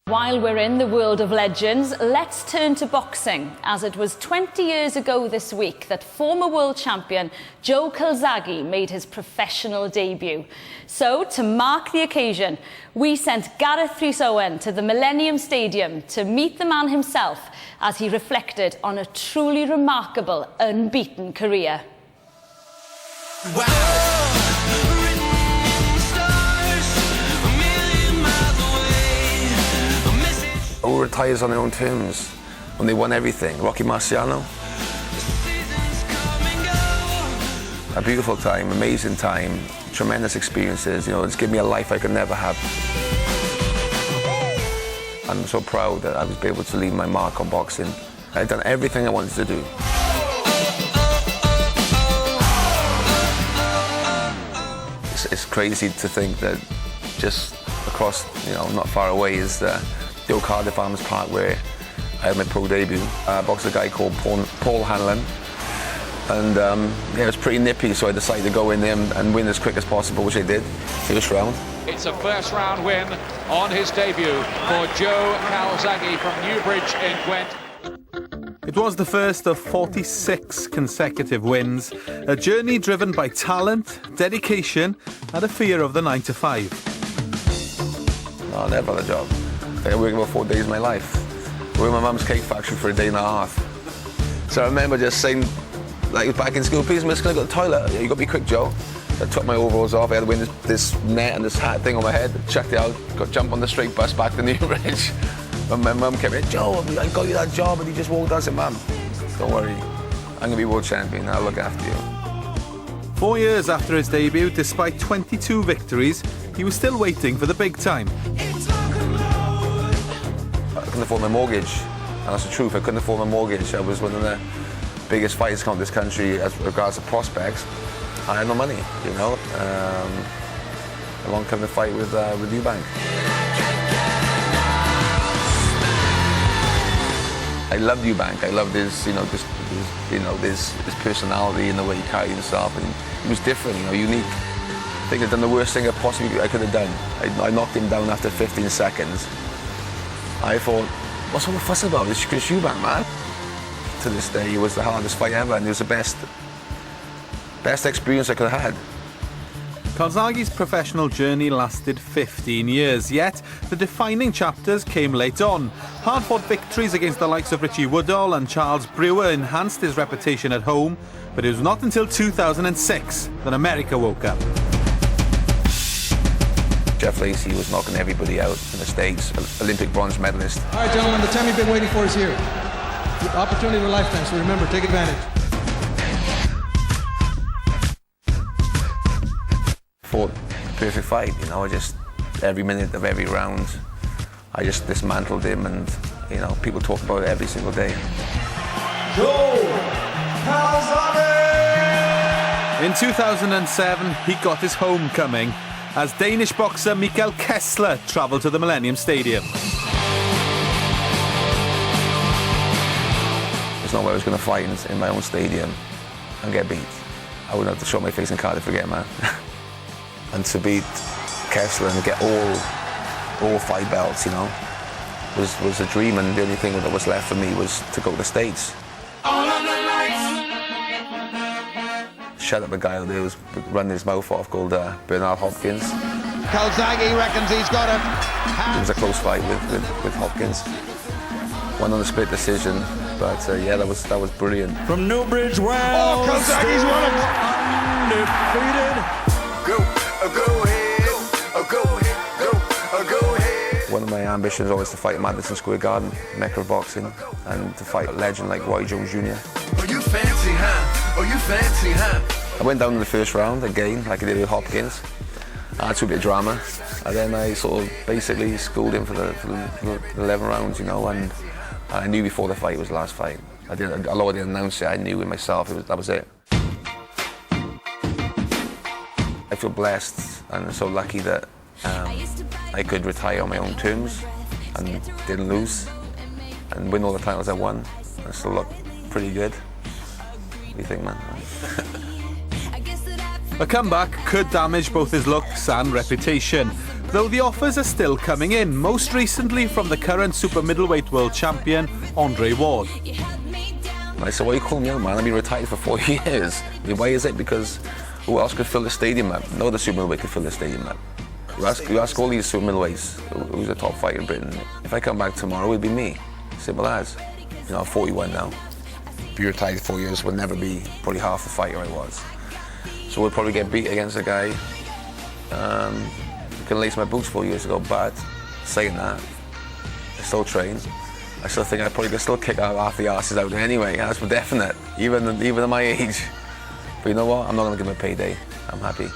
While we're in the world of legends, let's turn to boxing, as it was 20 years ago this week that former world champion Joe Calzaghe made his professional debut. So, to mark the occasion, we sent Gareth Rhys-Owen to the Millennium Stadium to meet the man himself as he reflected on a truly remarkable, unbeaten career. Wow. Who retires on their own terms when they won everything? Rocky Marciano. A beautiful time, amazing time, tremendous experiences. You know, it's given me a life I could never have. I'm so proud that I was able to leave my mark on boxing. I've done everything I wanted to do. It's crazy to think that just across, not far away is the old Cardiff Arms Park where I had my pro debut. I boxed a guy called Paul Hanlon, and it was pretty nippy, so I decided to go in there and win as quick as possible, which I did. First round. It's a first round win on his debut for Joe Calzaghe from Newbridge in Gwent. It was the first of 46 consecutive wins, a journey driven by talent, dedication and a fear of the 9-to-5. No, I never had a job. I worked about 4 days of my life. I worked in my mum's cake factory for a day and a half. So I remember just saying, like back in school, please miss, can I go to the toilet? Yeah, you got to be quick, Joe. I took my overalls off, I had to wear this net and this hat thing on my head, checked it out, got jump on the straight bus back to Newbridge. And my mum came in, Joe, I got you that job, and he just walked out and said, Mum, don't worry, I'm going to be world champion, I'll look after you. 4 years after his debut, despite 22 victories, he was still waiting for the big time. I couldn't afford my mortgage, and that's the truth. I couldn't afford my mortgage. I was one of the biggest fighters in this country as regards to prospects. I had no money, Along came the fight with Eubank. I loved Eubank. I loved his, his personality and the way he carried himself. And he was different, unique. I think I'd done the worst thing I could have done. I knocked him down after 15 seconds. I thought, what's all the fuss about? It's Chris Eubank, man. To this day, it was the hardest fight ever, and it was the best experience I could have had. Calzaghe's professional journey lasted 15 years, yet the defining chapters came late on. Hard-fought victories against the likes of Richie Woodall and Charles Brewer enhanced his reputation at home, but it was not until 2006 that America woke up. Jeff Lacey was knocking everybody out in the States, Olympic bronze medalist. All right, gentlemen, the time you've been waiting for is here. The opportunity of a lifetime, so remember, take advantage. Fought a perfect fight, every minute of every round, I just dismantled him, and, people talk about it every single day. Joe Calzaghe! In 2007, he got his homecoming as Danish boxer Mikkel Kessler travelled to the Millennium Stadium. There's no way I was going to fight in my own stadium and get beat. I wouldn't have to show my face in Cardiff again, man. And to beat Kessler and get all 5 belts, was a dream, and the only thing that was left for me was to go to the States. Shut up a guy who was running his mouth off called Bernard Hopkins. Calzaghe reckons he's got it. It was a close fight with Hopkins. Won on a split decision, but yeah, that was brilliant. From Newbridge, well, Calzaghe's won it. Undefeated. Go ahead. One of my ambitions was always to fight at Madison Square Garden, mecca of boxing, and to fight a legend like Roy Jones Jr. Oh, you fancy, huh? Oh, you fancy, huh? I went down in the first round again, like I did with Hopkins. I had to a bit of drama, and then I sort of basically schooled him for the 11 rounds, and I knew before the fight it was the last fight. Although I didn't announce it, I knew in myself that was it. I feel blessed and so lucky that I could retire on my own terms and didn't lose and win all the titles I won. I still look pretty good. What do you think, man? A comeback could damage both his looks and reputation, though the offers are still coming in, most recently from the current super middleweight world champion, Andre Ward. I said, why are you calling me out, man? I've been retired for 4 years. I mean, why is it? Because who else could fill the stadium up? No other super middleweight could fill the stadium up. You ask all these super middleweights who's the top fighter in Britain. If I come back tomorrow, it'd be me. Simple as. You know, I'm 41 now. Be retired 4 years, will never be probably half the fighter I was. So we'll probably get beat against a guy who can lace my boots 4 years ago, but saying that, I still train. I still think I probably could still kick out half the asses out there anyway, that's for definite, even at my age. But you know what, I'm not going to give him a payday, I'm happy.